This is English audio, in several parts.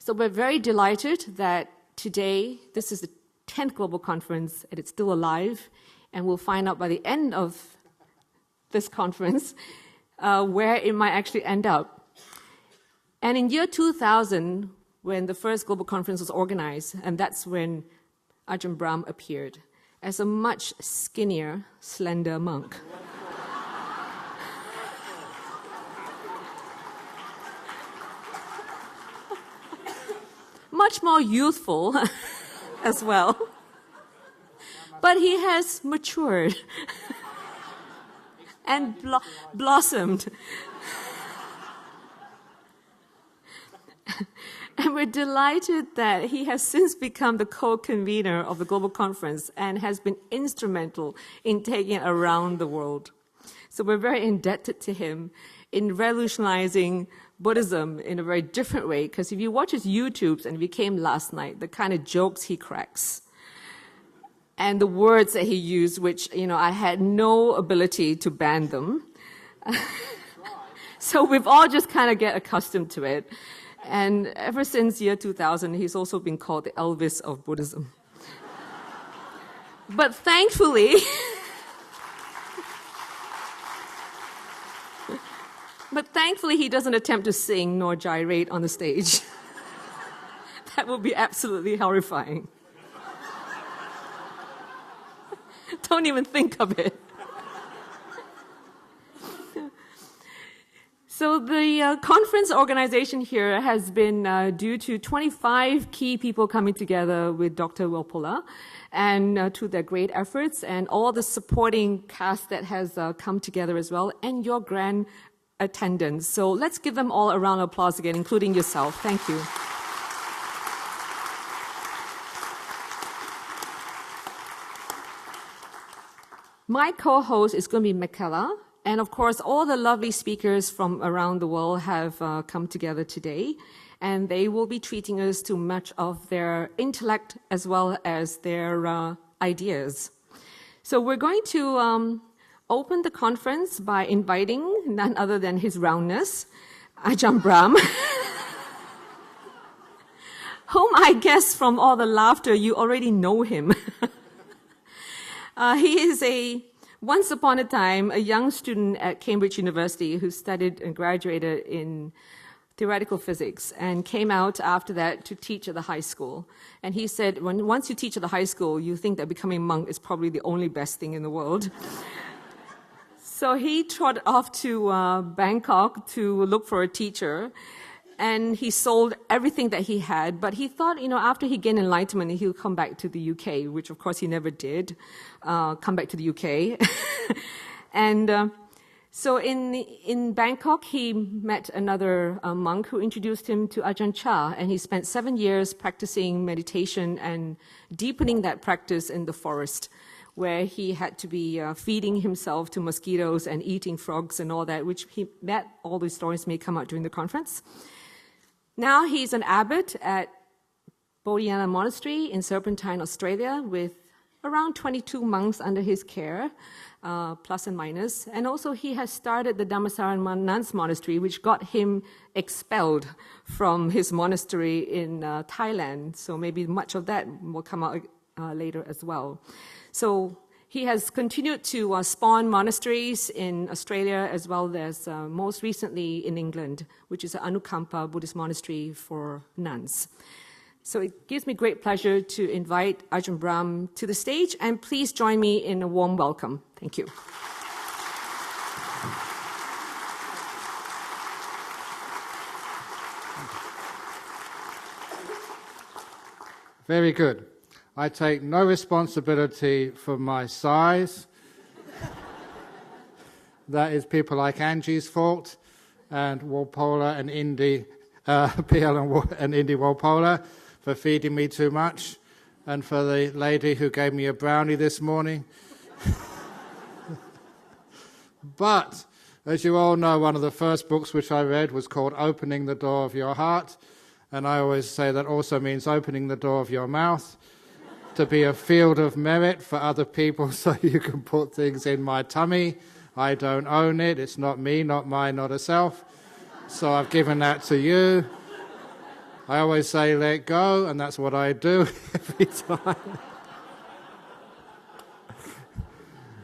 So we're very delighted that today, this is the 10th Global Conference, and it's still alive, and we'll find out by the end of this conference where it might actually end up. And in year 2000, when the first Global Conference was organized, and that's when Ajahn Brahm appeared as a much skinnier, slender monk. Much more youthful as well. But he has matured and blossomed. And we're delighted that he has since become the co-convener of the Global Conference and has been instrumental in taking it around the world. So we're very indebted to him in revolutionizing Buddhism in a very different way, because if you watch his YouTubes, and if you came last night, the kind of jokes he cracks and the words that he used, which, I had no ability to ban them. So we've all just kind of get accustomed to it. And ever since year 2000, he's also been called the Elvis of Buddhism. But thankfully, he doesn't attempt to sing nor gyrate on the stage. That would be absolutely horrifying. Don't even think of it. So the conference organization here has been due to 25 key people coming together with Dr. Walpola, and to their great efforts and all the supporting cast that has come together as well, and your grand attendance. So let's give them all a round of applause again, including yourself. Thank you. My co-host is going to be Michaela. And of course, all the lovely speakers from around the world have come together today, and they will be treating us to much of their intellect as well as their ideas. So we're going to open the conference by inviting none other than His Roundness, Ajahn Brahm, whom I guess from all the laughter you already know him. He is once upon a time, a young student at Cambridge University who studied and graduated in theoretical physics and came out after that to teach at the high school. And he said, once you teach at the high school, you think that becoming a monk is probably the only best thing in the world. So he trotted off to Bangkok to look for a teacher. And he sold everything that he had, but he thought, after he gained enlightenment, he would come back to the UK, which of course he never did, come back to the UK. And so in Bangkok, he met another monk who introduced him to Ajahn Chah, and he spent 7 years practicing meditation and deepening that practice in the forest, where he had to be feeding himself to mosquitoes and eating frogs and all that, which all these stories may come out during the conference. Now he's an abbot at Bodhiana Monastery in Serpentine, Australia, with around 22 monks under his care, plus and minus. And also he has started the Dhammasaran Nuns Monastery, which got him expelled from his monastery in Thailand. So maybe much of that will come out later as well. So he has continued to spawn monasteries in Australia as well as most recently in England, which is an Anukampa Buddhist monastery for nuns. So it gives me great pleasure to invite Ajahn Brahm to the stage, and please join me in a warm welcome. Thank you. Very good. I take no responsibility for my size. That is people like Angie's fault, and Walpola and Indy, PL and Indy Walpola for feeding me too much, and for the lady who gave me a brownie this morning. But, as you all know, one of the first books which I read was called Opening the Door of Your Heart, and I always say that also means opening the door of your mouth, to be a field of merit for other people so you can put things in my tummy. I don't own it. It's not me, not mine, not a self. So I've given that to you. I always say let go, and that's what I do every time.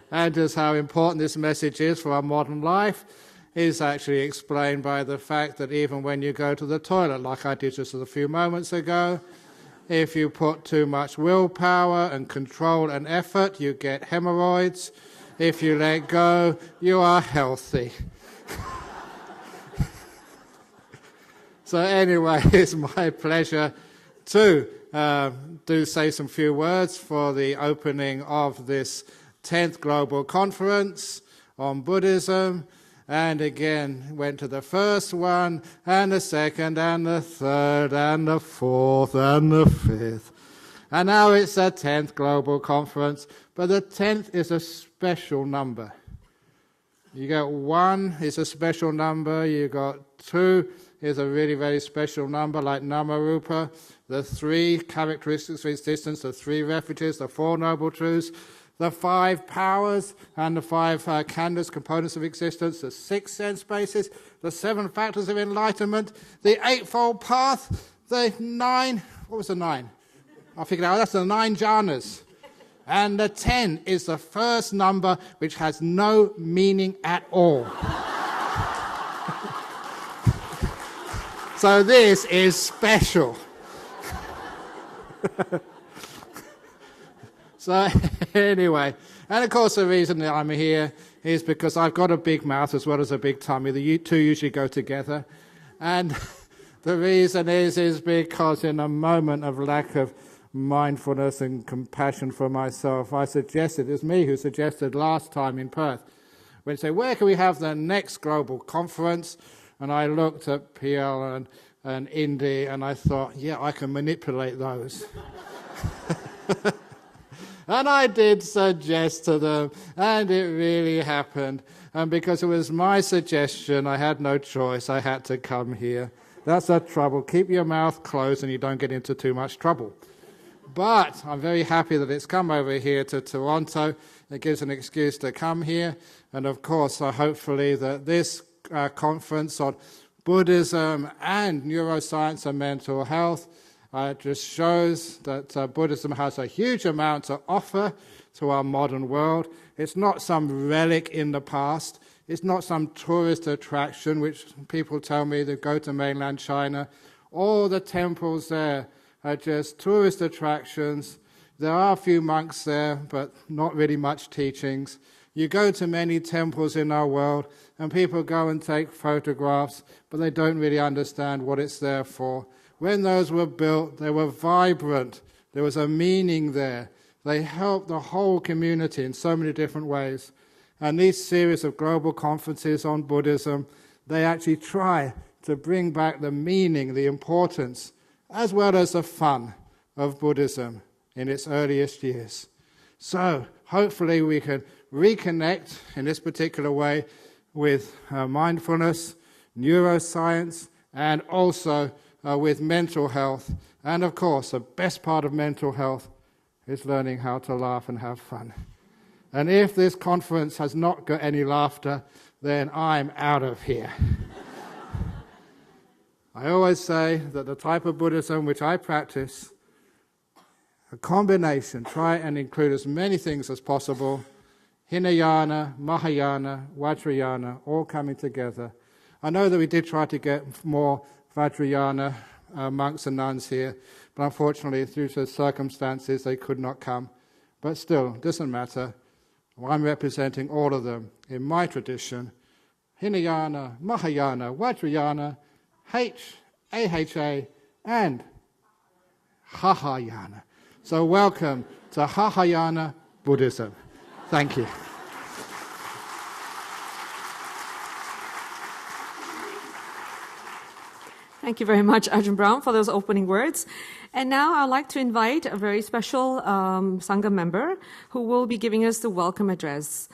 And just how important this message is for our modern life is actually explained by the fact that even when you go to the toilet, like I did just a few moments ago, if you put too much willpower and control and effort, you get hemorrhoids. If you let go, you are healthy. So anyway, it's my pleasure to say some few words for the opening of this 10th Global Conference on Buddhism. And again, went to the first one, and the second, and the third, and the fourth, and the fifth. And now it's the 10th Global Conference, but the 10th is a special number. You got 1 is a special number, you got 2 is a really very special number like Namarupa, the 3 characteristics of existence, the 3 refuges, the 4 noble truths, the 5 powers and the 5 khandhas, components of existence, the 6 sense bases, the 7 factors of enlightenment, the 8-fold path, the 9, what was the 9? I figured out that's the 9 jhanas. And the 10 is the first number which has no meaning at all. So this is special. So anyway, and of course the reason that I'm here is because I've got a big mouth as well as a big tummy. The two usually go together. And the reason is because in a moment of lack of mindfulness and compassion for myself, I suggested, it was me who suggested last time in Perth, when they say, where can we have the next global conference? And I looked at PL and Indy and I thought, yeah, I can manipulate those. And I did suggest to them, and it really happened. And because it was my suggestion, I had no choice. I had to come here. That's the trouble. Keep your mouth closed and you don't get into too much trouble. But I'm very happy that it's come over here to Toronto. It gives an excuse to come here. And of course, hopefully that this conference on Buddhism and neuroscience and mental health just shows that Buddhism has a huge amount to offer to our modern world. It's not some relic in the past. It's not some tourist attraction, which people tell me that go to mainland China. All the temples there are just tourist attractions. There are a few monks there, but not really much teachings. You go to many temples in our world, and people go and take photographs, but they don't really understand what it's there for. When those were built, they were vibrant. There was a meaning there. They helped the whole community in so many different ways. And these series of global conferences on Buddhism, they actually try to bring back the meaning, the importance, as well as the fun of Buddhism in its earliest years. So hopefully we can reconnect in this particular way with mindfulness, neuroscience, and also with mental health. And of course, the best part of mental health is learning how to laugh and have fun. And if this conference has not got any laughter, then I'm out of here. I always say that the type of Buddhism which I practice, a combination, try and include as many things as possible, Hinayana, Mahayana, Vajrayana, all coming together. I know that we did try to get more Vajrayana monks and nuns here, but unfortunately, due to circumstances, they could not come. But still, it doesn't matter. I'm representing all of them in my tradition. Hinayana, Mahayana, Vajrayana, AHA, and Hahayana. So welcome to Hahayana Buddhism. Thank you. Thank you very much, Ajahn Brahm, for those opening words. And now I'd like to invite a very special Sangha member who will be giving us the welcome address.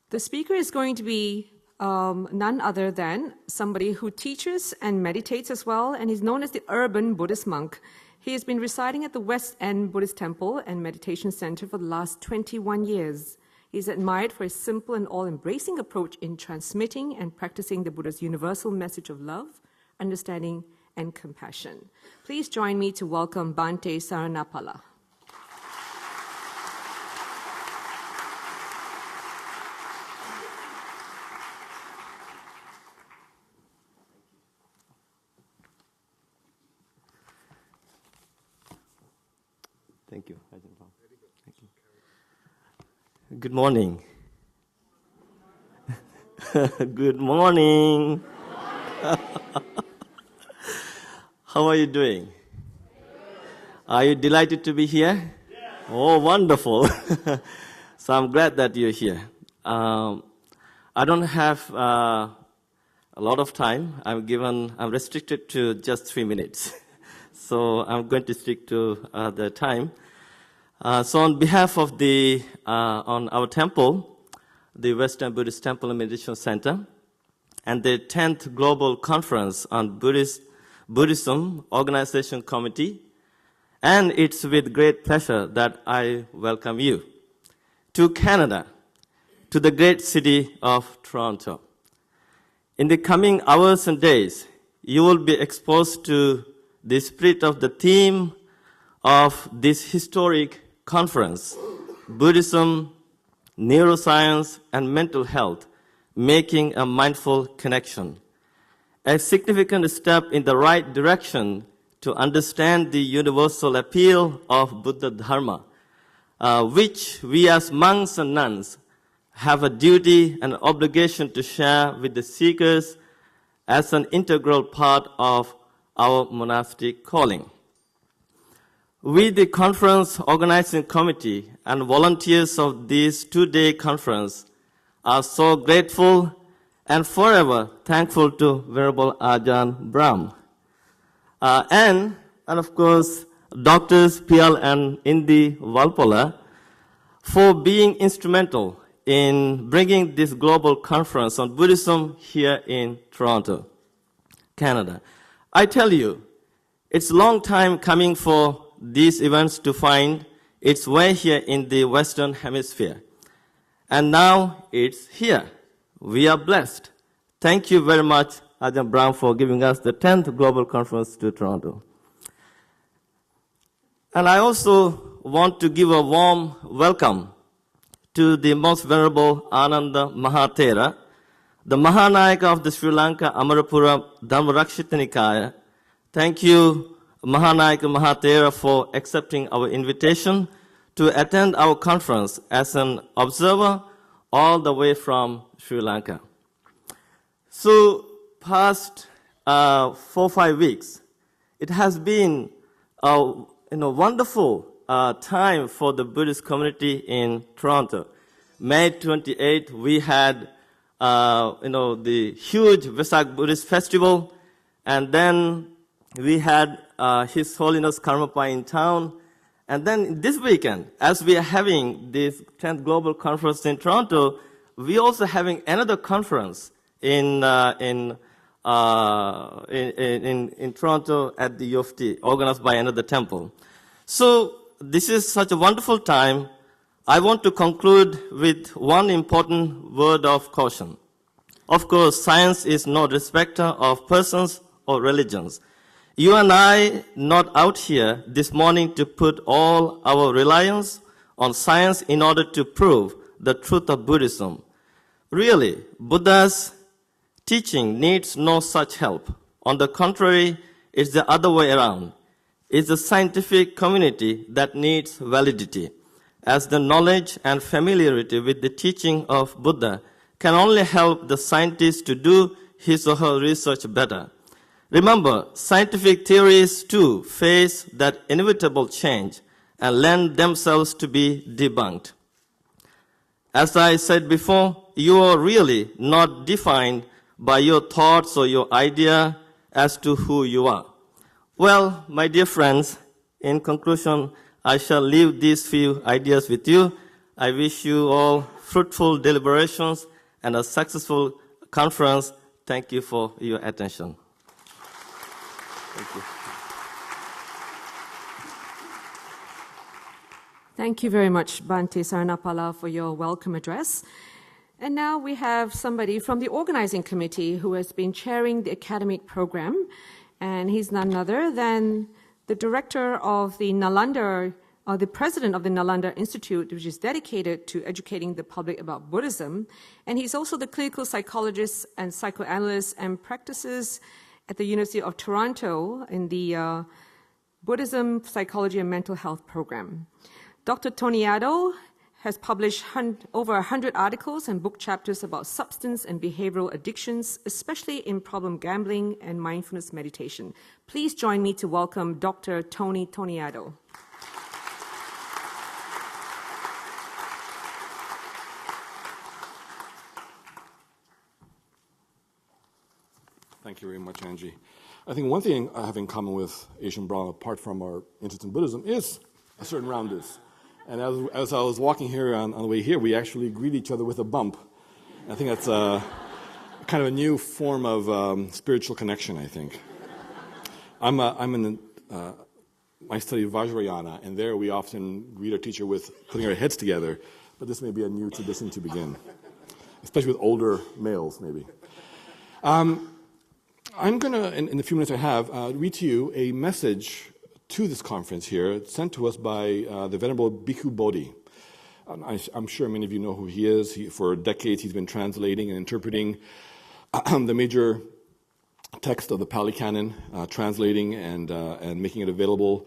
The speaker is going to be none other than somebody who teaches and meditates as well, and he's known as the urban Buddhist monk. He has been residing at the West End Buddhist Temple and Meditation Center for the last 21 years. He's admired for his simple and all-embracing approach in transmitting and practicing the Buddha's universal message of love, understanding, and compassion. Please join me to welcome Bhante Saranapala. Thank you. Thank you. Good morning. Good morning. How are you doing? Are you delighted to be here? Oh, wonderful. So I'm glad that you're here. I don't have a lot of time. I'm restricted to just 3 minutes. So I'm going to stick to the time. So on behalf of on our temple, the Western Buddhist Temple and Meditation Center, and the 10th Global Conference on Buddhism Organization Committee, and it's with great pleasure that I welcome you to Canada, to the great city of Toronto. In the coming hours and days, you will be exposed to the spirit of the theme of this historic conference, Buddhism, Neuroscience, and Mental Health, Making a Mindful Connection. A significant step in the right direction to understand the universal appeal of Buddha Dharma, which we as monks and nuns have a duty and obligation to share with the seekers as an integral part of our monastic calling. We, the conference organizing committee and volunteers of this two-day conference, are so grateful and forever thankful to Venerable Ajahn Brahm. And of course, Doctors Pial and Indi Valpola for being instrumental in bringing this global conference on Buddhism here in Toronto, Canada. I tell you, it's a long time coming for these events to find its way here in the Western Hemisphere. And now it's here. We are blessed. Thank you very much, Ajahn Brahm, for giving us the 10th Global Conference to Toronto. And I also want to give a warm welcome to the Most Venerable Ananda Mahathera, the Mahanayaka of the Sri Lanka Amarapura Dhammarakshita Nikaya. Thank you, Mahanayaka Mahathera, for accepting our invitation to attend our conference as an observer all the way from Sri Lanka. So, past 4-5 weeks, it has been a wonderful time for the Buddhist community in Toronto. May 28th, we had the huge Vesak Buddhist Festival, and then we had His Holiness Karmapa in town. And then this weekend, as we are having this 10th Global Conference in Toronto, we also having another conference in Toronto at the U of T, organized by another temple. So this is such a wonderful time. I want to conclude with one important word of caution. Of course, science is no respecter of persons or religions. You and I not out here this morning to put all our reliance on science in order to prove the truth of Buddhism. Really, Buddha's teaching needs no such help. On the contrary, it's the other way around. It's the scientific community that needs validity, as the knowledge and familiarity with the teaching of Buddha can only help the scientist to do his or her research better. Remember, scientific theories too face that inevitable change and lend themselves to be debunked. As I said before, you are really not defined by your thoughts or your idea as to who you are. Well, my dear friends, in conclusion, I shall leave these few ideas with you. I wish you all fruitful deliberations and a successful conference. Thank you for your attention. Thank you. Thank you very much, Bhante Saranapala, for your welcome address. And now we have somebody from the organizing committee who has been chairing the academic program And he's none other than the director of the Nalanda, or the president of the Nalanda Institute, which is dedicated to educating the public about Buddhism. And he's also the clinical psychologist and psychoanalyst and practices at the University of Toronto in the Buddhism, Psychology, and Mental Health program. Dr. Toniato has published over 100 articles and book chapters about substance and behavioral addictions, especially in problem gambling and mindfulness meditation. Please join me to welcome Dr. Tony Toniato. Thank you very much, Angie. I think one thing I have in common with Asian Brown, apart from our interest in Buddhism, is a certain roundness. And as I was walking here on the way here, we actually greet each other with a bump. I think that's kind of a new form of spiritual connection, I think. I study Vajrayana, and there we often greet our teacher with putting our heads together, but this may be a new tradition to begin, especially with older males, maybe. I'm going to, in the few minutes I have, read to you a message to this conference here, sent to us by the Venerable Bhikkhu Bodhi. I'm sure many of you know who he is. For decades, he's been translating and interpreting the major text of the Pali Canon, translating and making it available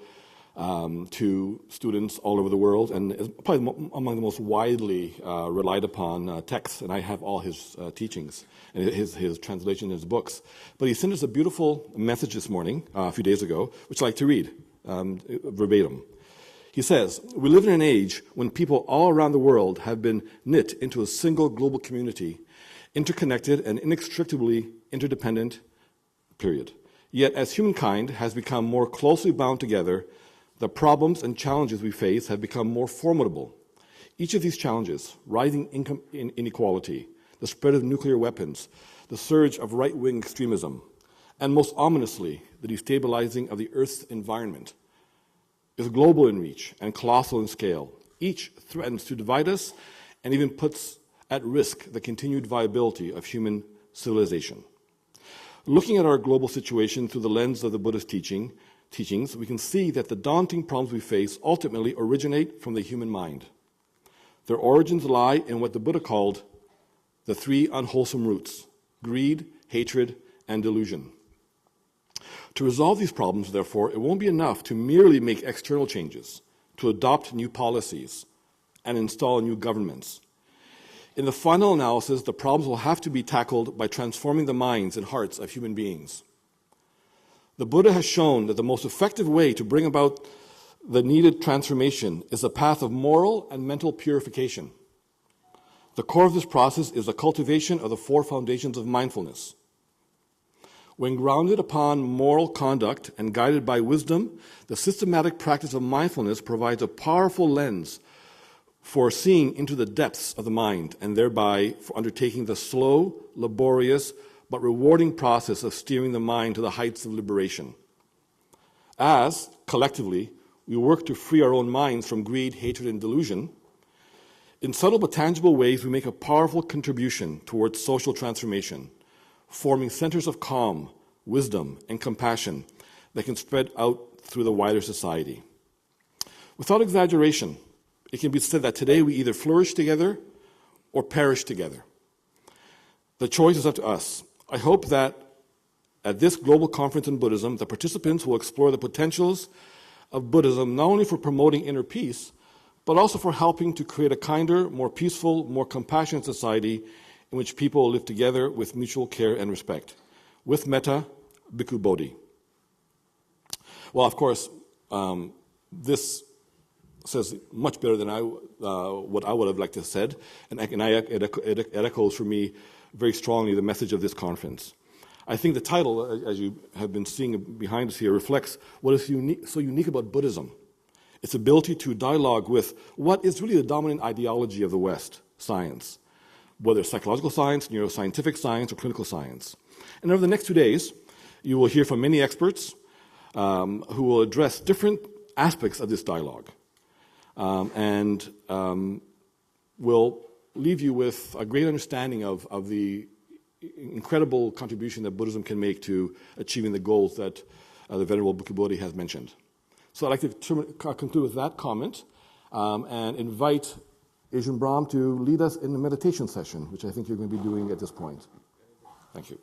to students all over the world, and is probably among the most widely relied upon texts. And I have all his teachings and his translation, his books. But he sent us a beautiful message this morning, a few days ago, which I'd like to read verbatim. He says, "We live in an age when people all around the world have been knit into a single global community, interconnected and inextricably interdependent, period. Yet as humankind has become more closely bound together, the problems and challenges we face have become more formidable. Each of these challenges, rising income inequality, the spread of nuclear weapons, the surge of right-wing extremism, and most ominously, the destabilizing of the Earth's environment, is global in reach and colossal in scale. Each threatens to divide us and even puts at risk the continued viability of human civilization. Looking at our global situation through the lens of the Buddhist teachings, we can see that the daunting problems we face ultimately originate from the human mind. Their origins lie in what the Buddha called the three unwholesome roots: greed, hatred, and delusion. To resolve these problems, therefore, it won't be enough to merely make external changes, to adopt new policies, and install new governments. In the final analysis, the problems will have to be tackled by transforming the minds and hearts of human beings. The Buddha has shown that the most effective way to bring about the needed transformation is a path of moral and mental purification. The core of this process is the cultivation of the four foundations of mindfulness. When grounded upon moral conduct and guided by wisdom, the systematic practice of mindfulness provides a powerful lens for seeing into the depths of the mind and thereby for undertaking the slow, laborious, but rewarding process of steering the mind to the heights of liberation. As, collectively, we work to free our own minds from greed, hatred, and delusion, in subtle but tangible ways we make a powerful contribution towards social transformation, forming centers of calm, wisdom, and compassion that can spread out through the wider society. Without exaggeration, it can be said that today we either flourish together or perish together. The choice is up to us. I hope that at this global conference in Buddhism, the participants will explore the potentials of Buddhism not only for promoting inner peace, but also for helping to create a kinder, more peaceful, more compassionate society in which people live together with mutual care and respect. With Metta, Bhikkhu Bodhi. Well, of course, this says much better than what I would have liked to have said, and it echoes for me very strongly the message of this conference. I think the title, as you have been seeing behind us here, reflects what is so unique about Buddhism. Its ability to dialogue with what is really the dominant ideology of the West, science, whether it's psychological science, neuroscientific science, or clinical science. And over the next 2 days, you will hear from many experts who will address different aspects of this dialogue and will leave you with a great understanding of the incredible contribution that Buddhism can make to achieving the goals that the Venerable Bhikkhu Bodhi has mentioned. So I'd like to conclude with that comment and invite Ajahn Brahm to lead us in the meditation session, which I think you're going to be doing at this point. Thank you.